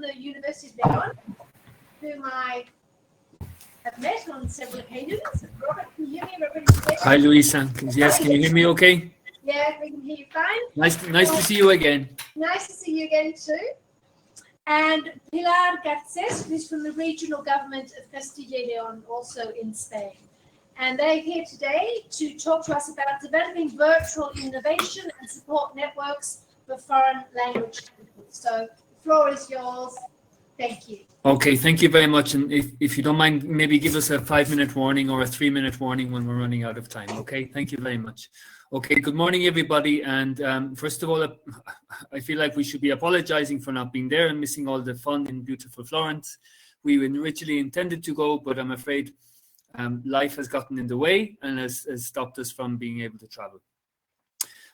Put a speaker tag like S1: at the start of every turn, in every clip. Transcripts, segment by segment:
S1: the University of Leon, whom I have met on several occasions. Robert, can you hear me?
S2: Hi, Luisa. Yes, can you hear me okay?
S1: Yeah, we can hear you fine.
S2: Nice to see you again.
S1: Nice to see you again too. And Pilar Garces, who's from the regional government of Castilla y León, also in Spain. And they're here today to talk to us about developing virtual innovation and support networks for foreign language people. So the floor is yours. Thank you.
S2: Okay, thank you very much. And if you don't mind, maybe give us a 5-minute warning or a 3-minute warning when we're running out of time. Okay, thank you very much. Okay, good morning, everybody. And first of all, I feel like we should be apologizing for not being there and missing all the fun in beautiful Florence. We originally intended to go, but I'm afraid life has gotten in the way and has stopped us from being able to travel.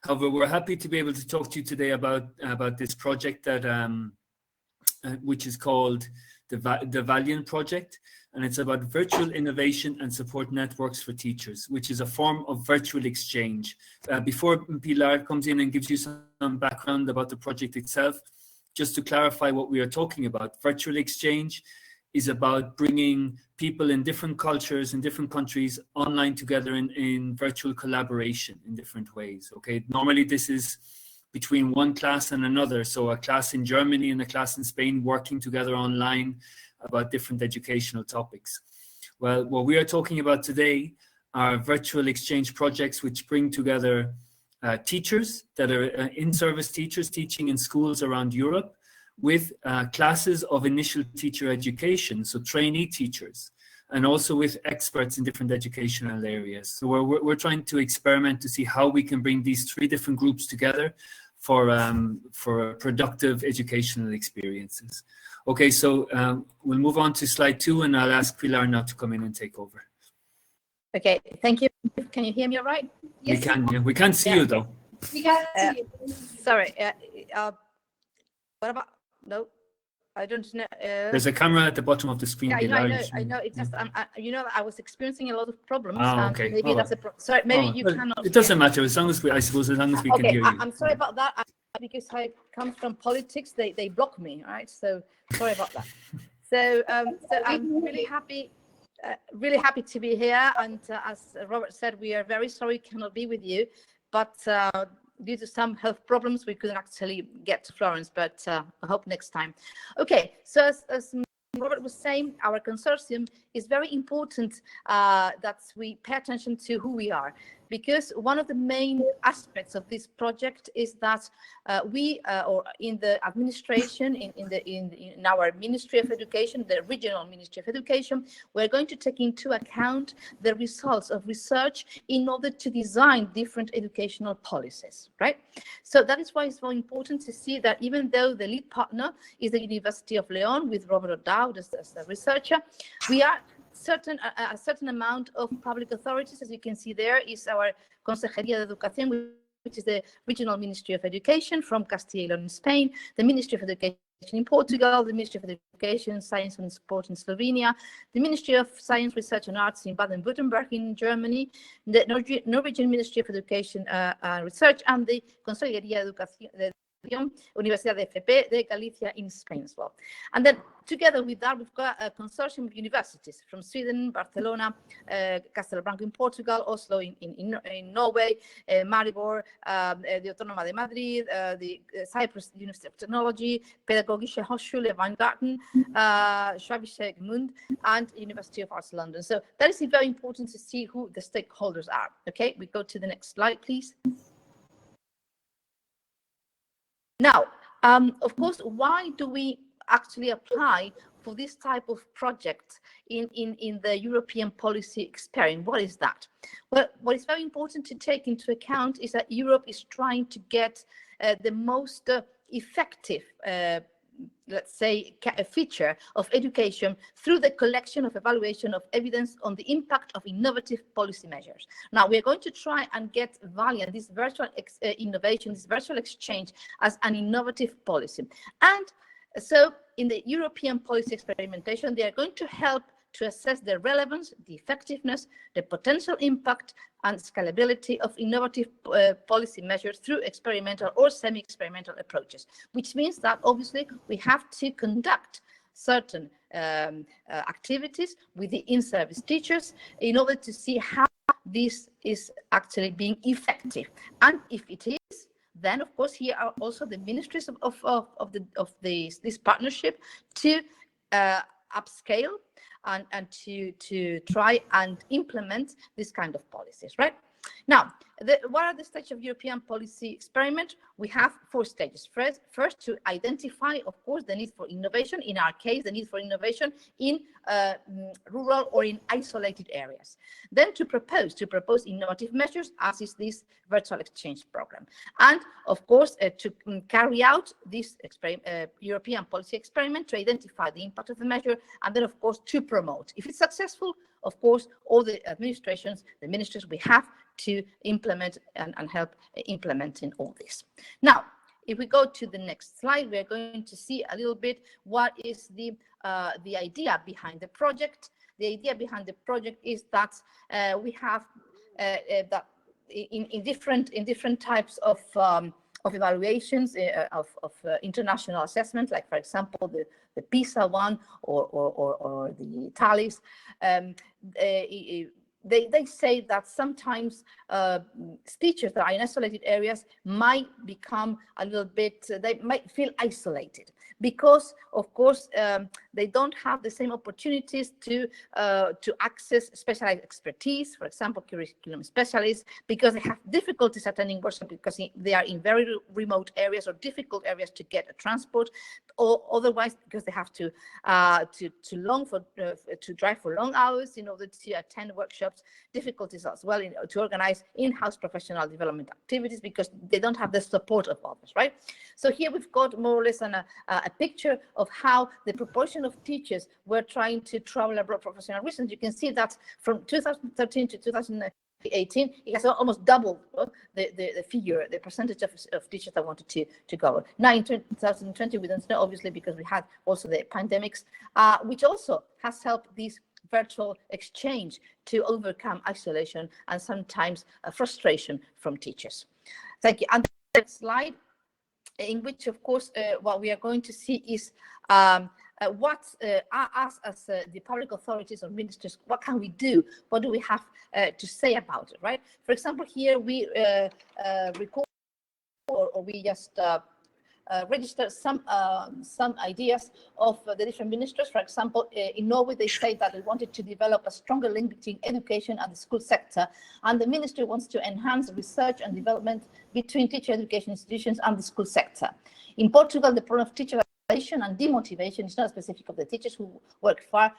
S2: However, we're happy to be able to talk to you today about this project that which is called the Valiant Project, and it's about virtual innovation and support networks for teachers, which is a form of virtual exchange. Before Pilar comes in and gives you some background about the project itself, just to clarify what we are talking about, virtual exchange is about bringing people in different cultures in different countries online together in virtual collaboration in different ways. Okay, normally this is between one class and another, so a class in Germany and a class in Spain working together online about different educational topics. Well, what we are talking about today are virtual exchange projects which bring together teachers that are in-service teachers teaching in schools around Europe with classes of initial teacher education, so trainee teachers, and also with experts in different educational areas. So we're trying to experiment to see how we can bring these 3 different groups together for productive educational experiences. Okay, so we'll move on to slide 2, and I'll ask Pilar now to come in and take over.
S3: Okay, thank you. Can you hear me all right?
S2: Yes, we can. Yeah, we can't see you though.
S1: We can't see you.
S3: Sorry. What about? No, I don't know.
S2: There's a camera at the bottom of the screen.
S3: Yeah, I know. It's just, I was experiencing a lot of problems.
S2: Okay.
S3: Maybe that's a problem. Sorry, maybe you cannot.
S2: It doesn't matter as long as we, I suppose, as long as we can hear you.
S3: I'm sorry about that because I come from politics. They block me, right? So sorry about that. So I'm really happy to be here. And as Robert said, we are very sorry we cannot be with you, but due to some health problems, we couldn't actually get to Florence, but I hope next time. Okay, so as Robert was saying, our consortium is very important that we pay attention to who we are, because one of the main aspects of this project is that we, or in the administration, in our Ministry of Education, the regional Ministry of Education, we're going to take into account the results of research in order to design different educational policies, right? So that is why it's very important to see that even though the lead partner is the University of León with Robert O'Dowd as the researcher, we are a certain amount of public authorities. As you can see, there is our Consejería de Educación, which is the regional Ministry of Education from Castilla y León in Spain, the Ministry of Education in Portugal, the Ministry of Education, Science and Sport in Slovenia, the Ministry of Science, Research and Arts in Baden-Württemberg in Germany, the Norwegian Ministry of Education and Research, and the Consejería de Educación, Universidad de FP de Galicia in Spain as well. And then together with that, we've got a consortium of universities from Sweden, Barcelona, Castelo Branco in Portugal, Oslo in Norway, Maribor, the Autónoma de Madrid, the Cyprus University of Technology, Pädagogische Hochschule Weingarten, Schwäbische Gmünd, and University of Arts London. So that is very important to see who the stakeholders are. Okay, we go to the next slide, please. Now, of course, why do we actually apply for this type of project in the European policy experience? What is that? Well, what is very important to take into account is that Europe is trying to get the most effective let's say, a feature of education through the collection of evaluation of evidence on the impact of innovative policy measures. Now, we are going to try and get Valiant, this virtual innovation, this virtual exchange, as an innovative policy. And so in the European policy experimentation, they are going to help to assess the relevance, the effectiveness, the potential impact and scalability of innovative policy measures through experimental or semi-experimental approaches, which means that obviously we have to conduct certain activities with the in-service teachers in order to see how this is actually being effective. And if it is, then of course here are also the ministries of this partnership to upscale and to try and implement this kind of policies, right? Now, what are the stages of European policy experiment? We have 4 stages. First, to identify, of course, the need for innovation. In our case, the need for innovation in rural or in isolated areas. Then to propose innovative measures, as is this virtual exchange program. And of course, to carry out this European policy experiment, to identify the impact of the measure, and then of course to promote. If it's successful, of course, all the administrations, the ministers, we have to implement and help implementing all this. Now, if we go to the next slide, we are going to see a little bit what is the idea behind the project. The idea behind the project is that we have that in different types of evaluations of international assessment, like for example the PISA one or the TALIS. They say that sometimes teachers that are in isolated areas might become a little bit, they might feel isolated because, of course, they don't have the same opportunities to access specialized expertise, for example, curriculum specialists, because they have difficulties attending workshops because they are in very remote areas or difficult areas to get a transport, or otherwise because they have to drive for long hours in order to attend workshops. Difficulties as well to organize in-house professional development activities because they don't have the support of others, right? So here we've got more or less a picture of how the proportion of teachers were trying to travel abroad for professional reasons. You can see that from 2013 to 2018, it has almost doubled the figure, the percentage of teachers that wanted to go. Now in 2020, we don't know, obviously, because we had also the pandemics, which also has helped these virtual exchange to overcome isolation and sometimes frustration from teachers. Thank you. And the next slide, in which, of course, what we are going to see is what us as the public authorities or ministers, what can we do? What do we have to say about it, right? For example, here we record or we just register some ideas of the different ministers. For example, in Norway, they say that they wanted to develop a stronger link between education and the school sector, and the ministry wants to enhance research and development between teacher education institutions and the school sector. In Portugal, the problem of teacher isolation and demotivation is not specific of the teachers who work far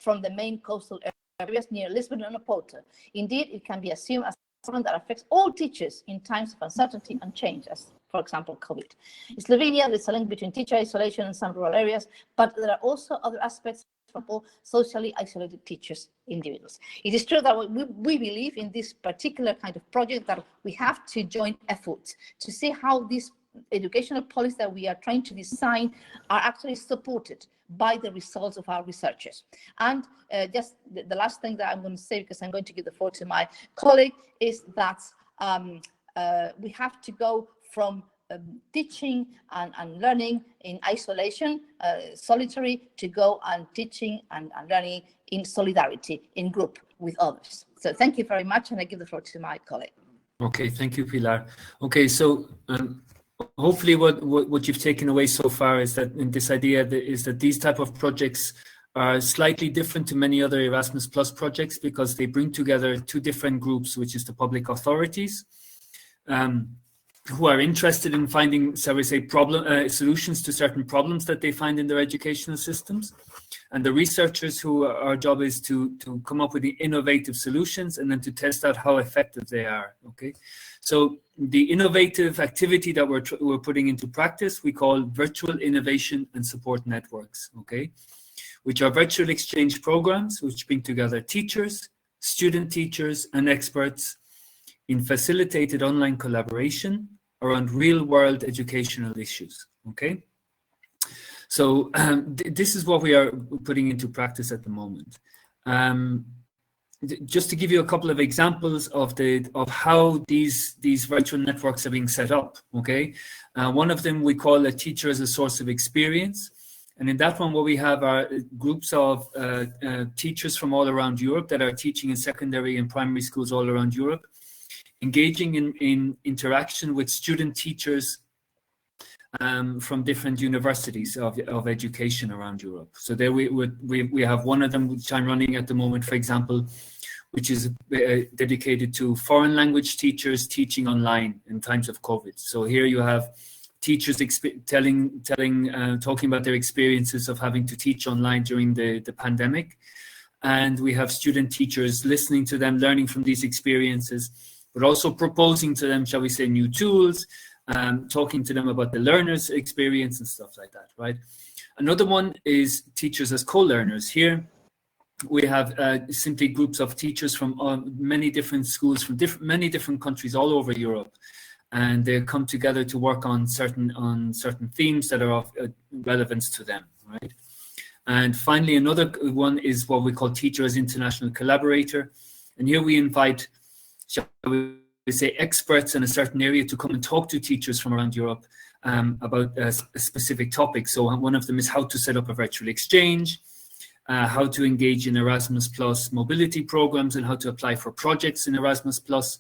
S3: from the main coastal areas near Lisbon and Oporto. Indeed, it can be assumed as something that affects all teachers in times of uncertainty and change, as for example, COVID. In Slovenia, there's a link between teacher isolation and some rural areas, but there are also other aspects, for example, socially isolated teachers, individuals. It is true that we believe in this particular kind of project that we have to join efforts to see how these educational policies that we are trying to design are actually supported by the results of our researchers. And just the last thing that I'm going to say, because I'm going to give the floor to my colleague, is that we have to go from teaching and learning in isolation, solitary, to go and teaching and learning in solidarity, in group with others. So thank you very much, and I give the floor to my colleague.
S2: Okay, thank you, Pilar. Okay, so hopefully what you've taken away so far is that in this idea is that these type of projects are slightly different to many other Erasmus Plus projects because they bring together 2 different groups, which is the public authorities, who are interested in finding, shall we say, solutions to certain problems that they find in their educational systems, and the researchers who our job is to come up with the innovative solutions and then to test out how effective they are. Okay, so the innovative activity that we're putting into practice we call virtual innovation and support networks. Okay, which are virtual exchange programs which bring together teachers, student teachers, and experts in facilitated online collaboration around real-world educational issues. Okay, so this is what we are putting into practice at the moment. just to give you a couple of examples of how these virtual networks are being set up. Okay, one of them we call a teacher as a source of experience, and in that one what we have are groups of teachers from all around Europe that are teaching in secondary and primary schools all around Europe, engaging in interaction with student teachers from different universities of education around Europe. So there we have one of them which I'm running at the moment, for example, which is dedicated to foreign language teachers teaching online in times of COVID. So here you have teachers talking about their experiences of having to teach online during the pandemic. And we have student teachers listening to them, learning from these experiences, but also proposing to them, shall we say, new tools, talking to them about the learner's experience and stuff like that, right? Another one is teachers as co-learners. Here we have simply groups of teachers from many different schools from many different countries all over Europe, and they come together to work on certain themes that are of relevance to them, right? And finally, another one is what we call teacher as international collaborator, and here we invite, shall we say, experts in a certain area to come and talk to teachers from around Europe about a specific topic. So one of them is how to set up a virtual exchange, how to engage in Erasmus Plus mobility programs, and how to apply for projects in Erasmus Plus.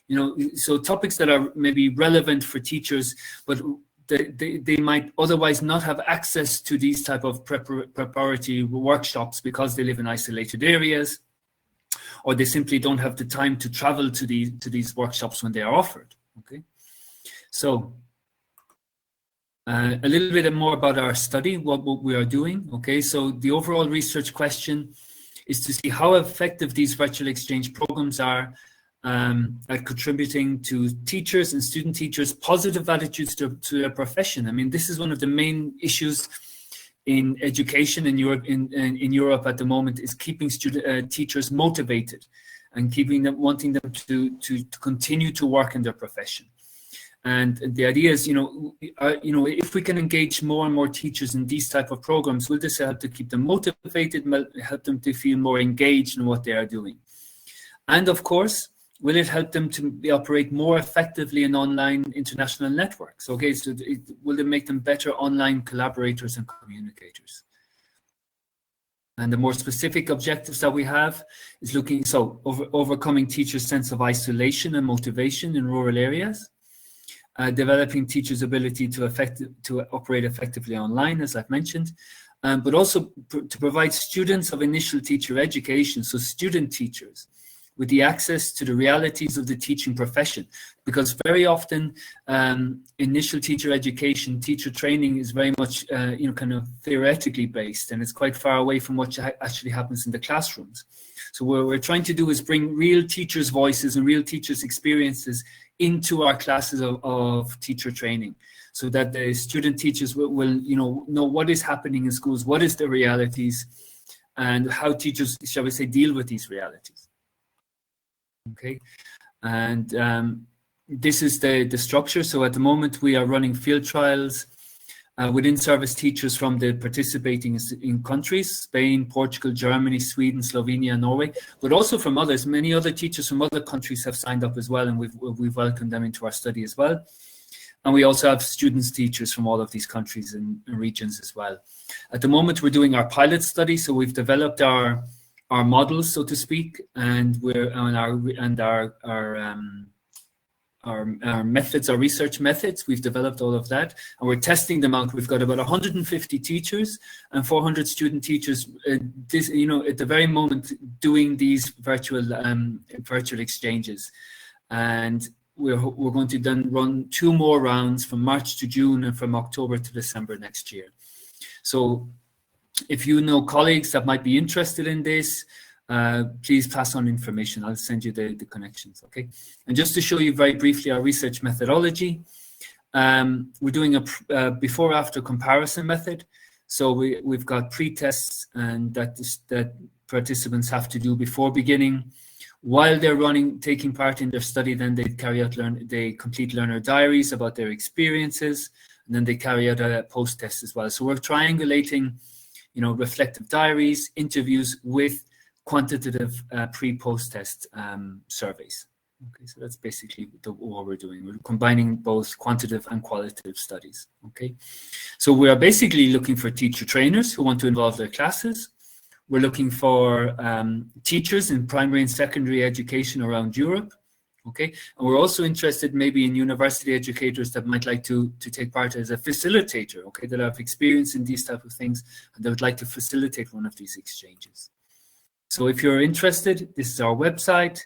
S2: You know, so topics that are maybe relevant for teachers, but they might otherwise not have access to these type of preparatory workshops because they live in isolated areas, or they simply don't have the time to travel to these workshops when they are offered. Okay, so a little bit more about our study, what we are doing. Okay, so the overall research question is to see how effective these virtual exchange programs are at contributing to teachers and student teachers' positive attitudes to their profession. I mean, this is one of the main issues in education in Europe at the moment, is keeping teachers motivated and keeping them, wanting them to continue to work in their profession. And the idea is, if we can engage more and more teachers in these type of programs, will this help to keep them motivated, help them to feel more engaged in what they are doing? And of course, will it help them to operate more effectively in online international networks? Okay, so will it make them better online collaborators and communicators? And the more specific objectives that we have is overcoming teachers' sense of isolation and motivation in rural areas, developing teachers' ability to operate effectively online, as I've mentioned, but also to provide students of initial teacher education, so student teachers, with the access to the realities of the teaching profession, because very often initial teacher education, teacher training is very much kind of theoretically based, and it's quite far away from what actually happens in the classrooms. So what we're trying to do is bring real teachers' voices and real teachers' experiences into our classes of teacher training, so that the student teachers will know what is happening in schools, what is the realities, and how teachers, shall we say, deal with these realities. Okay, and this is the structure. So at the moment we are running field trials with in-service teachers from the participating in countries, Spain, Portugal, Germany, Sweden, Slovenia, Norway, but also from others. Many other teachers from other countries have signed up as well, and we've welcomed them into our study as well. And we also have students, teachers from all of these countries and regions as well. At the moment we're doing our pilot study, so we've developed our models, so to speak, and we're on our methods, our research methods. We've developed all of that, and we're testing them out. We've got about 150 teachers and 400 student teachers. At the very moment, doing these virtual exchanges, and we're going to then run 2 more rounds from March to June and from October to December next year. So if you know colleagues that might be interested in this, please pass on information. I'll send you the connections, okay? And just to show you very briefly our research methodology, we're doing a before-after comparison method. So we've got pre-tests and that participants have to do before beginning. While they're taking part in their study, then they complete learner diaries about their experiences, and then they carry out a post-test as well. So we're triangulating reflective diaries, interviews with quantitative pre-post test surveys. Okay, so that's basically what we're doing. We're combining both quantitative and qualitative studies. Okay, so we are basically looking for teacher trainers who want to involve their classes. We're looking for teachers in primary and secondary education around Europe. Okay, and we're also interested maybe in university educators that might like to take part as a facilitator. Okay, that have experience in these type of things and that would like to facilitate one of these exchanges. So if you're interested, this is our website.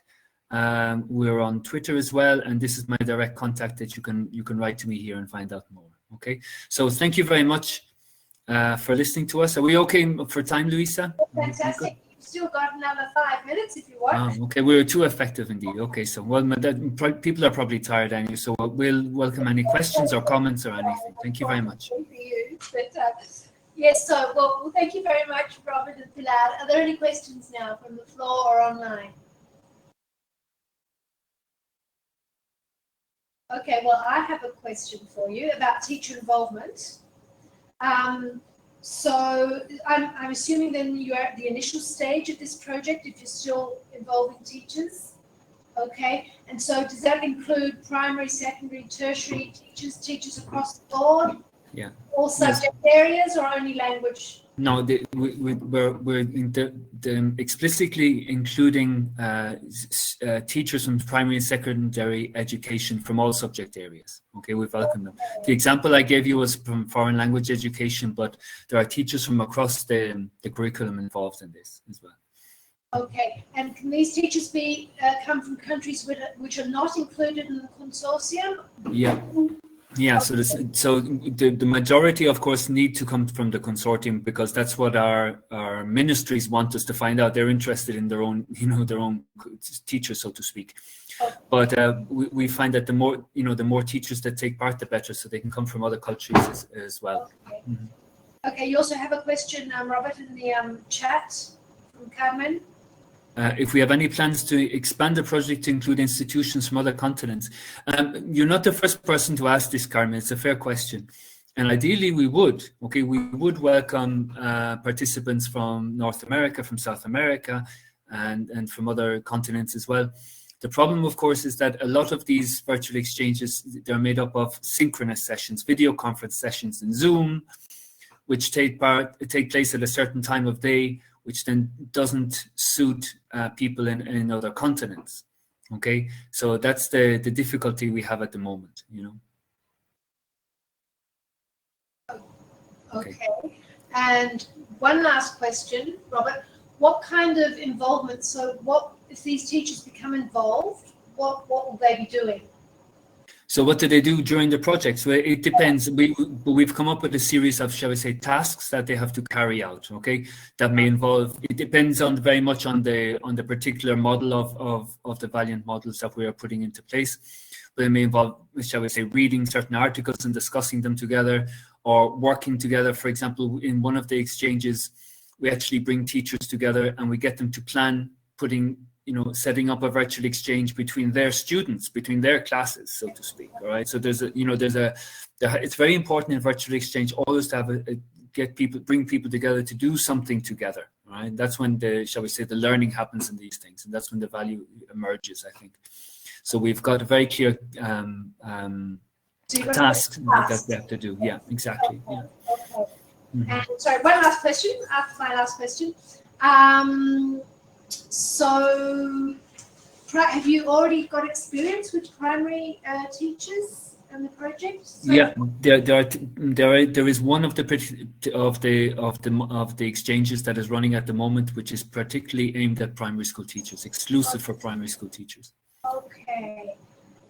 S2: We're on Twitter as well, and this is my direct contact that you can write to me here and find out more. Okay, so thank you very much for listening to us. Are we okay for time, Luisa?
S1: Fantastic. You've still got another 5 minutes if you want.
S2: Okay, we're too effective indeed. Okay, so well, people are probably tired anyway, so we'll welcome any questions or comments or anything. Thank you very much.
S1: For you, but, yes, so well, thank you very much, Robert and Pilar. Are there any questions now from the floor or online? Okay, well, I have a question for you about teacher involvement. So I'm assuming then you're at the initial stage of this project if you're still involving teachers. Okay, and so does that include primary, secondary, tertiary teachers across the board?
S2: Yeah.
S1: All subject areas or only language?
S2: No, we're explicitly including teachers from primary and secondary education from all subject areas. Okay, we welcome them. The example I gave you was from foreign language education, but there are teachers from across the curriculum involved in this as well.
S1: Okay, and can these teachers come from countries which are not included in the consortium?
S2: Yeah. Yeah, so the majority, of course, need to come from the consortium because that's what our ministries want us to find out. They're interested in their own, their own teachers, so to speak. But we find that the more teachers that take part, the better. So they can come from other countries as well.
S1: Okay. Mm-hmm. Okay. You also have a question, Robert, in the chat from Carmen.
S2: If we have any plans to expand the project to include institutions from other continents. You're not the first person to ask this, Carmen. It's a fair question. And ideally we would. Okay, we would welcome participants from North America, from South America, and from other continents as well. The problem, of course, is that a lot of these virtual exchanges, they're made up of synchronous sessions, video conference sessions in Zoom, which take place at a certain time of day, which then doesn't suit people in other continents. Okay, so that's the difficulty we have at the moment,
S1: Okay. And one last question, Robert. What kind of involvement? So, what if these teachers become involved? What will they be doing?
S2: So what do they do during the project? So it depends. We've come up with a series of, shall we say, tasks that they have to carry out. Okay, that may involve. It depends on very much on the particular model of the Valiant models that we are putting into place. But it may involve, shall we say, reading certain articles and discussing them together, or working together. For example, in one of the exchanges, we actually bring teachers together and we get them to plan setting up a virtual exchange between their students, between their classes, so to speak. All right. So it's very important in virtual exchange always to have bring people together to do something together. All right. That's when shall we say, the learning happens in these things, and that's when the value emerges, I think. So we've got a very clear task that they have to do. Yeah, exactly. Yeah.
S1: Okay. Mm-hmm. And sorry, one last question. After my last question. So, have you already got experience with primary teachers in the project? So
S2: yeah, there is one of the exchanges that is running at the moment, which is particularly aimed at primary school teachers, exclusive for primary school teachers.
S1: Okay.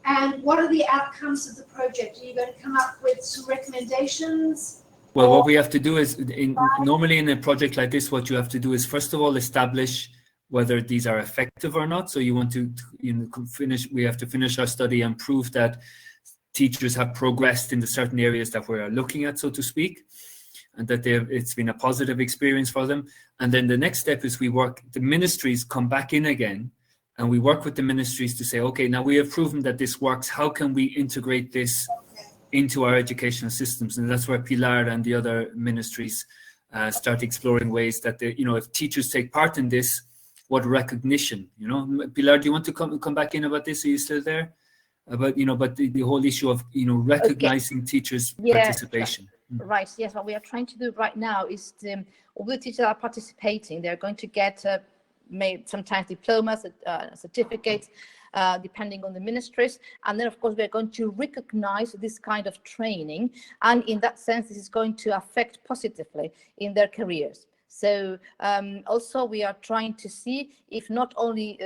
S1: And what are the outcomes of the project? Are you going to come up with some recommendations?
S2: Well, what we have to do is, normally in a project like this, what you have to do is, first of all, establish whether these are effective or not. So you want to we have to finish our study and prove that teachers have progressed in the certain areas that we are looking at, so to speak, and that it's been a positive experience for them. And then the next step is the ministries come back in again, and we work with the ministries to say, okay, now we have proven that this works. How can we integrate this into our educational systems? And that's where Pilar and the other ministries start exploring ways that if teachers take part in this, what recognition, you know. Pilar, do you want to come back in about this? Are you still there? About, you know, but the whole issue of, you know, recognizing teachers' participation.
S3: Right. Yes. What we are trying to do right now is all the teachers that are participating, they're going to get sometimes diplomas, certificates, depending on the ministries. And then, of course, we're going to recognize this kind of training. And in that sense, this is going to affect positively in their careers. So also we are trying to see if not only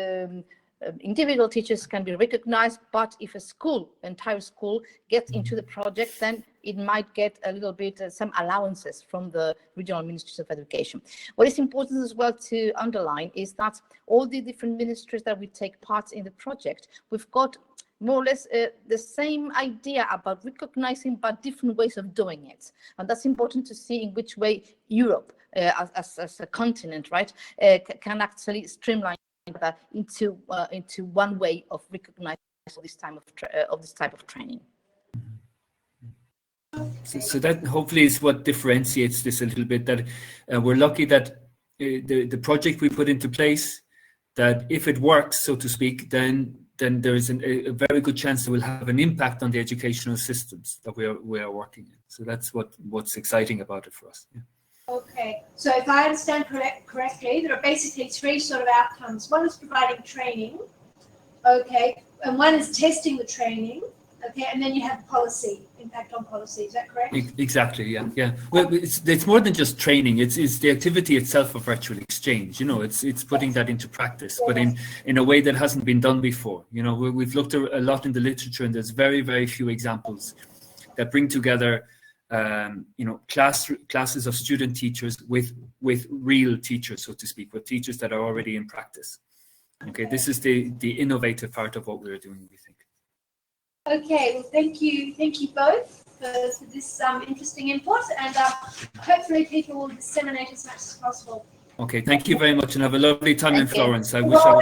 S3: individual teachers can be recognized, but if a school, entire school, gets into the project, then it might get a little bit some allowances from the regional ministries of education. What is important as well to underline is that all the different ministries that we take part in the project, we've got more or less the same idea about recognizing, but different ways of doing it. And that's important to see in which way Europe, as a continent, right, can actually streamline that into one way of recognizing this type of training.
S2: So that hopefully is what differentiates this a little bit, that we're lucky that the project we put into place, that if it works, so to speak, then there is a very good chance it will have an impact on the educational systems that we are working in. So that's what's exciting about it for us. Yeah.
S1: Okay, so if I understand correctly, there are basically three sort of outcomes. One is providing training, okay, and one is testing the training, okay, and then you have policy, impact on policy. Is that correct?
S2: Exactly. Yeah. Well, it's more than just training. It's the activity itself of virtual exchange. You know, it's putting that into practice, but in a way that hasn't been done before. You know, we've looked a lot in the literature, and there's very, very few examples that bring together you know, classes of student teachers with real teachers, so to speak, with teachers that are already in practice. Okay, this is the innovative part of what we're doing, we think.
S1: Okay, well, thank you both for this interesting input, and hopefully people will disseminate as much as possible.
S2: Okay, thank you very much, and have a lovely time in
S3: Thank you.
S2: Florence. I wish I